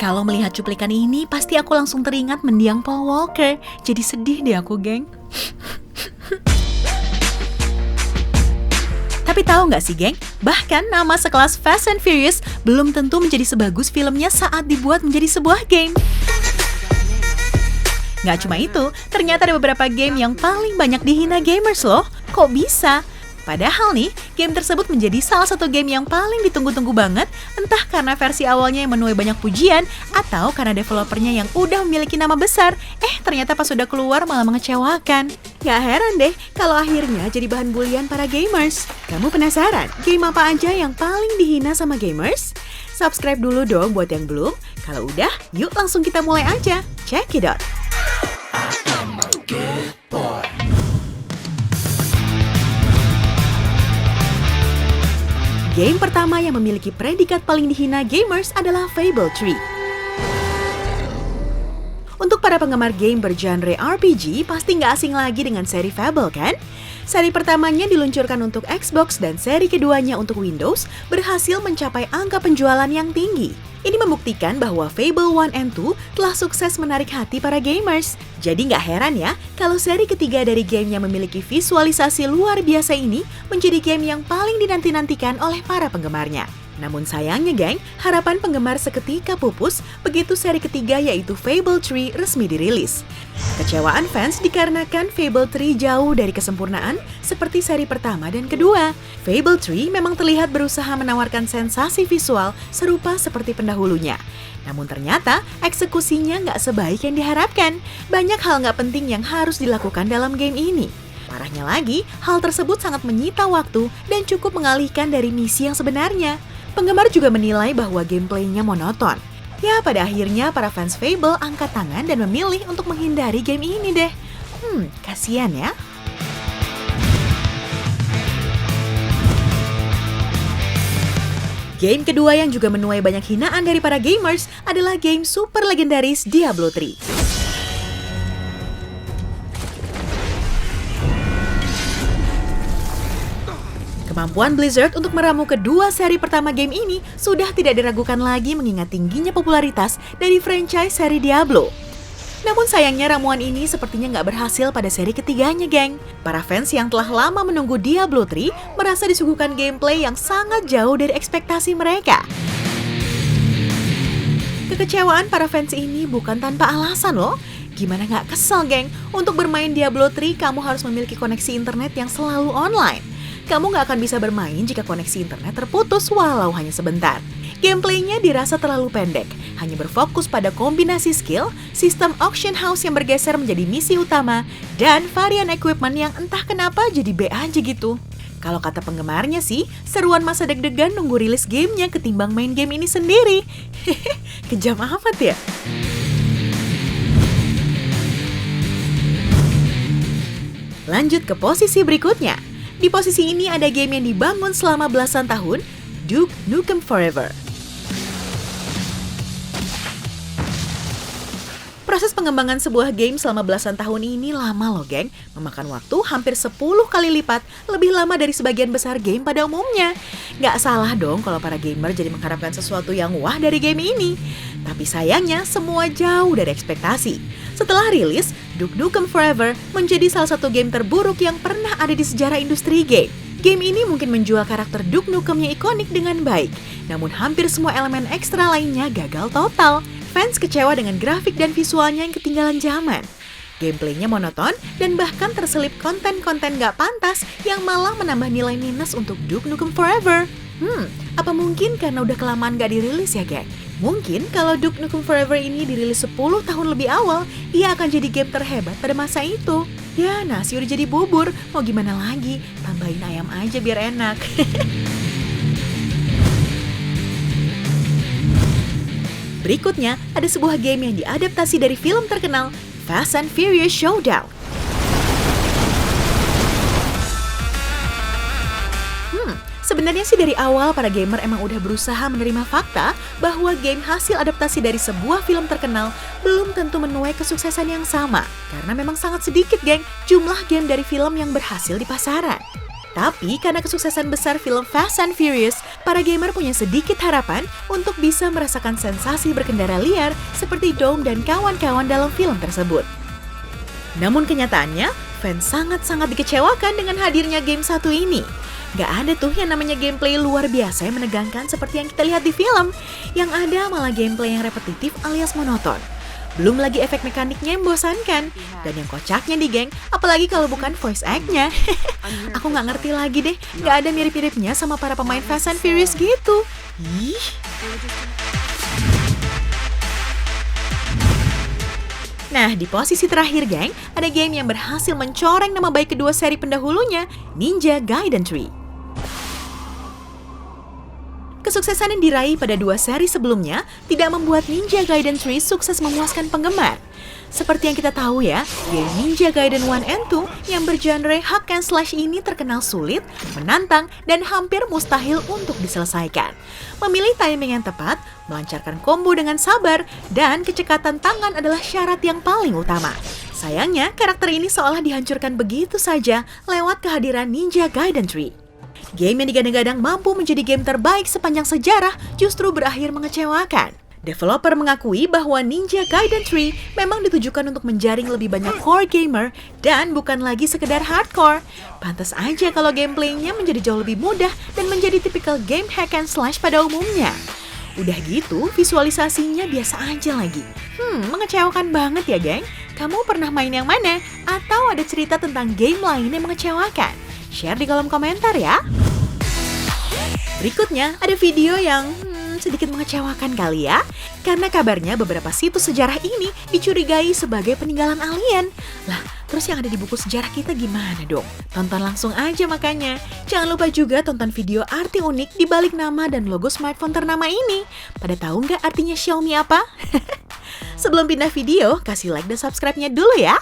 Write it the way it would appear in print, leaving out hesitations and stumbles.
Kalau melihat cuplikan ini, pasti aku langsung teringat mendiang Paul Walker. Jadi sedih deh aku, geng. Tapi tahu nggak sih, geng? Bahkan nama sekelas Fast and Furious belum tentu menjadi sebagus filmnya saat dibuat menjadi sebuah game. Nggak cuma itu, ternyata ada beberapa game yang paling banyak dihina gamers loh. Kok bisa? Padahal nih, game tersebut menjadi salah satu game yang paling ditunggu-tunggu banget, entah karena versi awalnya yang menuai banyak pujian, atau karena developernya yang udah memiliki nama besar, ternyata pas sudah keluar malah mengecewakan. Gak heran deh kalau akhirnya jadi bahan bulian para gamers. Kamu penasaran game apa aja yang paling dihina sama gamers? Subscribe dulu dong buat yang belum. Kalau udah, yuk langsung kita mulai aja. Check it out! Game pertama yang memiliki predikat paling dihina gamers adalah Fable 3. Untuk para penggemar game bergenre RPG, pasti nggak asing lagi dengan seri Fable kan? Seri pertamanya diluncurkan untuk Xbox dan seri keduanya untuk Windows berhasil mencapai angka penjualan yang tinggi. Ini membuktikan bahwa Fable 1 and 2 telah sukses menarik hati para gamers. Jadi nggak heran ya kalau seri ketiga dari game yang memiliki visualisasi luar biasa ini menjadi game yang paling dinanti-nantikan oleh para penggemarnya. Namun sayangnya geng, harapan penggemar seketika pupus begitu seri ketiga yaitu Fable 3 resmi dirilis. Kecewaan fans dikarenakan Fable 3 jauh dari kesempurnaan seperti seri pertama dan kedua. Fable 3 memang terlihat berusaha menawarkan sensasi visual serupa seperti pendahulunya. Namun ternyata eksekusinya nggak sebaik yang diharapkan. Banyak hal nggak penting yang harus dilakukan dalam game ini. Parahnya lagi, hal tersebut sangat menyita waktu dan cukup mengalihkan dari misi yang sebenarnya. Penggemar juga menilai bahwa gameplaynya monoton. Ya, pada akhirnya para fans Fable angkat tangan dan memilih untuk menghindari game ini deh. Kasian ya. Game kedua yang juga menuai banyak hinaan dari para gamers adalah game super legendaris Diablo 3. Kemampuan Blizzard untuk meramu kedua seri pertama game ini sudah tidak diragukan lagi mengingat tingginya popularitas dari franchise seri Diablo. Namun sayangnya ramuan ini sepertinya nggak berhasil pada seri ketiganya, geng. Para fans yang telah lama menunggu Diablo 3 merasa disuguhkan gameplay yang sangat jauh dari ekspektasi mereka. Kekecewaan para fans ini bukan tanpa alasan loh. Gimana nggak kesel, geng? Untuk bermain Diablo 3, kamu harus memiliki koneksi internet yang selalu online. Kamu nggak akan bisa bermain jika koneksi internet terputus walau hanya sebentar. Gameplaynya dirasa terlalu pendek, hanya berfokus pada kombinasi skill, sistem auction house yang bergeser menjadi misi utama, dan varian equipment yang entah kenapa jadi B aja gitu. Kalau kata penggemarnya sih, seruan masa deg-degan nunggu rilis gamenya ketimbang main game ini sendiri. Kejam amat ya? Lanjut ke posisi berikutnya. Di posisi ini ada game yang dibangun selama belasan tahun, Duke Nukem Forever. Proses pengembangan sebuah game selama belasan tahun ini lama loh, geng. Memakan waktu hampir 10 kali lipat lebih lama dari sebagian besar game pada umumnya. Nggak salah dong kalau para gamer jadi mengharapkan sesuatu yang wah dari game ini. Tapi sayangnya semua jauh dari ekspektasi. Setelah rilis, Duke Nukem Forever menjadi salah satu game terburuk yang pernah ada di sejarah industri game. Game ini mungkin menjual karakter Duke Nukem yang ikonik dengan baik, namun hampir semua elemen ekstra lainnya gagal total. Fans kecewa dengan grafik dan visualnya yang ketinggalan zaman. Gameplaynya monoton dan bahkan terselip konten-konten gak pantas yang malah menambah nilai minus untuk Duke Nukem Forever. Apa mungkin karena udah kelamaan gak dirilis ya, geng? Mungkin kalau Duke Nukem Forever ini dirilis 10 tahun lebih awal, ia akan jadi game terhebat pada masa itu. Ya, nasi udah jadi bubur, mau gimana lagi? Tambahin ayam aja biar enak. Berikutnya, ada sebuah game yang diadaptasi dari film terkenal, Fast and Furious Showdown. Sebenarnya sih dari awal para gamer emang udah berusaha menerima fakta bahwa game hasil adaptasi dari sebuah film terkenal belum tentu menuai kesuksesan yang sama. Karena memang sangat sedikit, geng, jumlah game dari film yang berhasil di pasaran. Tapi karena kesuksesan besar film Fast and Furious, para gamer punya sedikit harapan untuk bisa merasakan sensasi berkendara liar seperti Dom dan kawan-kawan dalam film tersebut. Namun kenyataannya, fans sangat-sangat dikecewakan dengan hadirnya game satu ini. Gak ada tuh yang namanya gameplay luar biasa yang menegangkan seperti yang kita lihat di film. Yang ada malah gameplay yang repetitif alias monoton. Belum lagi efek mekaniknya yang membosankan. Dan yang kocaknya nih geng, apalagi kalau bukan voice act-nya. Aku nggak ngerti lagi deh, nggak ada mirip-miripnya sama para pemain Fast and Furious gitu. Ih. Nah, di posisi terakhir geng, ada game yang berhasil mencoreng nama baik kedua seri pendahulunya, Ninja Gaiden 3. Kesuksesan yang diraih pada dua seri sebelumnya tidak membuat Ninja Gaiden 3 sukses memuaskan penggemar. Seperti yang kita tahu ya, game Ninja Gaiden 1 and 2 yang bergenre hack and slash ini terkenal sulit, menantang, dan hampir mustahil untuk diselesaikan. Memilih timing yang tepat, melancarkan combo dengan sabar, dan kecekatan tangan adalah syarat yang paling utama. Sayangnya, karakter ini seolah dihancurkan begitu saja lewat kehadiran Ninja Gaiden 3. Game yang digadang-gadang mampu menjadi game terbaik sepanjang sejarah justru berakhir mengecewakan. Developer mengakui bahwa Ninja Gaiden 3 memang ditujukan untuk menjaring lebih banyak core gamer dan bukan lagi sekedar hardcore. Pantas aja kalau gameplaynya menjadi jauh lebih mudah dan menjadi tipikal game hack and slash pada umumnya. Udah gitu, visualisasinya biasa aja lagi. Mengecewakan banget ya geng. Kamu pernah main yang mana? Atau ada cerita tentang game lain yang mengecewakan? Share di kolom komentar ya. Berikutnya ada video yang sedikit mengecewakan kali ya. Karena kabarnya beberapa situs sejarah ini dicurigai sebagai peninggalan alien. Lah, terus yang ada di buku sejarah kita gimana dong? Tonton langsung aja makanya. Jangan lupa juga tonton video arti unik di balik nama dan logo smartphone ternama ini. Pada tahu nggak artinya Xiaomi apa? Sebelum pindah video, kasih like dan subscribe-nya dulu ya.